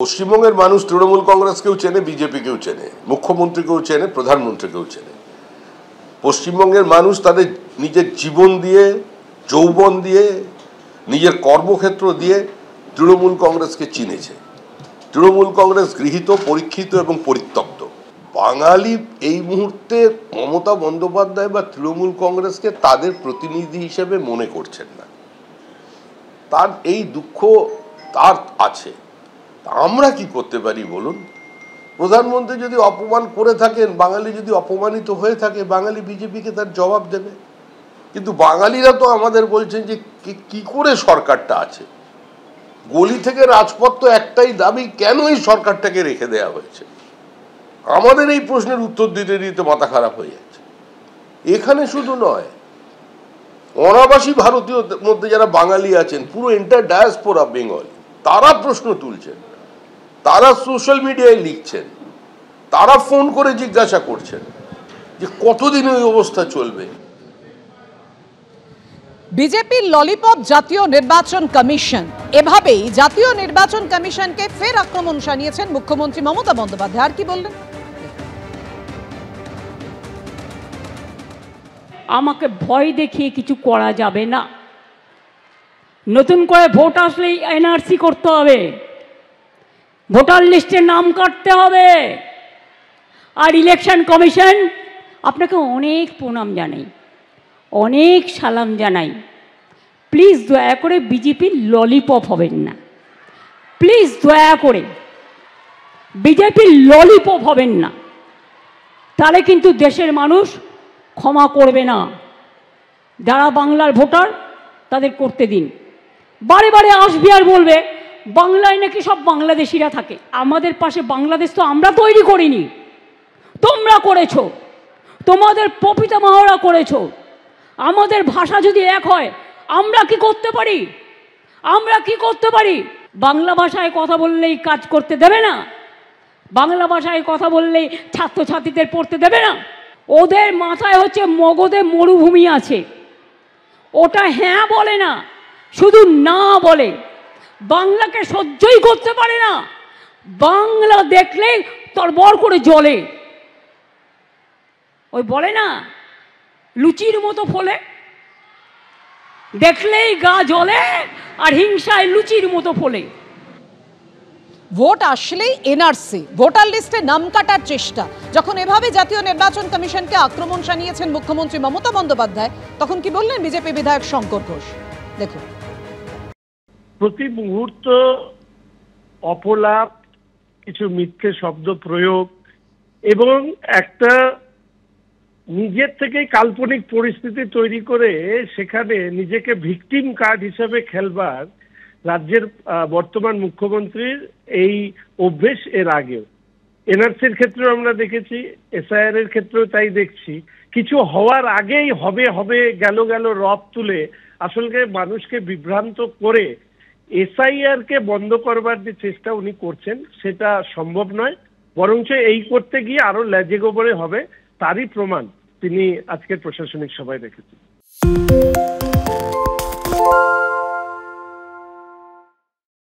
পশ্চিমবঙ্গের মানুষ তৃণমূল কংগ্রেসকেও চেনে, বিজেপিকেও চেনে, মুখ্যমন্ত্রীকেও চেনে, প্রধানমন্ত্রীকেও চেনে। পশ্চিমবঙ্গের মানুষ তাদের নিজের জীবন দিয়ে, যৌবন দিয়ে, নিজের কর্মক্ষেত্র দিয়ে তৃণমূল কংগ্রেসকে চিনেছে। তৃণমূল কংগ্রেস গৃহীত, পরীক্ষিত এবং পরিত্যক্ত। বাঙালি এই মুহূর্তে মমতা বন্দ্যোপাধ্যায় বা তৃণমূল কংগ্রেসকে তাদের প্রতিনিধি হিসেবে মনে করছেন না। তার এই দুঃখ তার আছে। আমরা কি করতে পারি বলুন? প্রধানমন্ত্রী যদি অপমান করে থাকেন, বাঙালি যদি অপমানিত হয়ে থাকে, বাঙালি বিজেপিকে তার জবাব দেবে। কিন্তু বাঙালিরা তো আমাদের বলছেন যে কি করে সরকারটা আছে। গলি থেকে রাজপথ তো একটাই দাবি, কেন এই সরকারটাকে রেখে দেওয়া হয়েছে। আমাদের এই প্রশ্নের উত্তর দিতে দিতে মাথা খারাপ হয়ে যাচ্ছে। এখানে শুধু নয়, অনাবাসী ভারতীয় মধ্যে যারা বাঙালি আছেন, পুরো এন্টার ডায়াসপোরা বেঙ্গলি, তারা প্রশ্ন তুলছেন, তারা সোশ্যাল মিডিয়ায় লিখছেন, তারা ফোন করে জিজ্ঞাসা করছেন যে কতদিন ওই অবস্থা চলবে। বিজেপির ললিপপ জাতীয় নির্বাচন কমিশন, এভাবেই জাতীয় নির্বাচন কমিশনকে ফের আক্রমণ শানিয়েছেন মুখ্যমন্ত্রী মমতা বন্দ্যোপাধ্যায়। আর কি বললেন? আমাকে ভয় দেখিয়ে কিছু করা যাবে না। নতুন করে ভোট আসলেই এনআরসি করতে হবে, ভোটার লিস্টে নাম কাটতে হবে। আর ইলেকশন কমিশন, আপনাকে অনেক প্রণাম জানাই, অনেক সালাম জানাই। প্লিজ দয়া করে বিজেপির ললিপপ হবেন না। প্লিজ দয়া করে বিজেপির ললিপপ হবেন না, তাহলে কিন্তু দেশের মানুষ ক্ষমা করবে না। যারা বাংলার ভোটার তাদের করতে দিন। বারে বারে আসবে আর বলবে বাংলায় নাকি সব বাংলাদেশিরা থাকে। আমাদের পাশে বাংলাদেশ তো আমরা তৈরি করিনি, তোমরা করেছো, তোমাদের প্রপিতামহরা করেছো। আমাদের ভাষা যদি এক হয়, আমরা কি করতে পারি? আমরা কি করতে পারি? বাংলা ভাষায় কথা বললেই কাজ করতে দেবে না, বাংলা ভাষায় কথা বললেই ছাত্রছাত্রীদের পড়তে দেবে না। ওদের মাথায় হচ্ছে মগধে মরুভূমি আছে, ওটা হ্যাঁ বলে না, শুধু না বলে। বাংলাকে সহ্যই করতে পারে না, বাংলা দেখলেই তরবর করে জ্বলে। ওই বলে না লুচির মতো ফলে, দেখলেই গা জ্বলে আর হিংসায় লুচির মতো ফলে। ভোট আসলেই এনআরসি, ভোটার লিস্টে নাম কাটার চেষ্টা। যখন এভাবে জাতীয় নির্বাচন কমিশনকে আক্রমণ শানিয়েছেন মুখ্যমন্ত্রী মমতা বন্দ্যোপাধ্যায়, তখন কি বললেন বিজেপি বিধায়ক শঙ্কর ঘোষ? দেখুন। প্রতি মুহূর্ত অপলাপ, কিছু মিথ্যে শব্দ প্রয়োগ এবং একটা নিজের থেকেই কাল্পনিক পরিস্থিতি তৈরি করে সেখানে নিজেকে ভিকটিম কার্ড হিসেবে খেলবার রাজ্যের বর্তমান মুখ্যমন্ত্রীর এই অভ্যেস এর আগেও এনআরসির ক্ষেত্রেও আমরা দেখেছি, এসআইআর এর ক্ষেত্রেও তাই দেখছি। কিছু হওয়ার আগেই হবে হবে গেল গেল রব তুলে আসলে মানুষকে বিভ্রান্ত করে এসআইআর কে বন্ধ করবার যে চেষ্টা উনি করছেন সেটা সম্ভব নয়। বরঞ্চ এই করতে গিয়ে আরো লেজে গোবরে হবে, তারই প্রমাণ তিনি আজকের প্রশাসনিক সভায় রেখেছেন।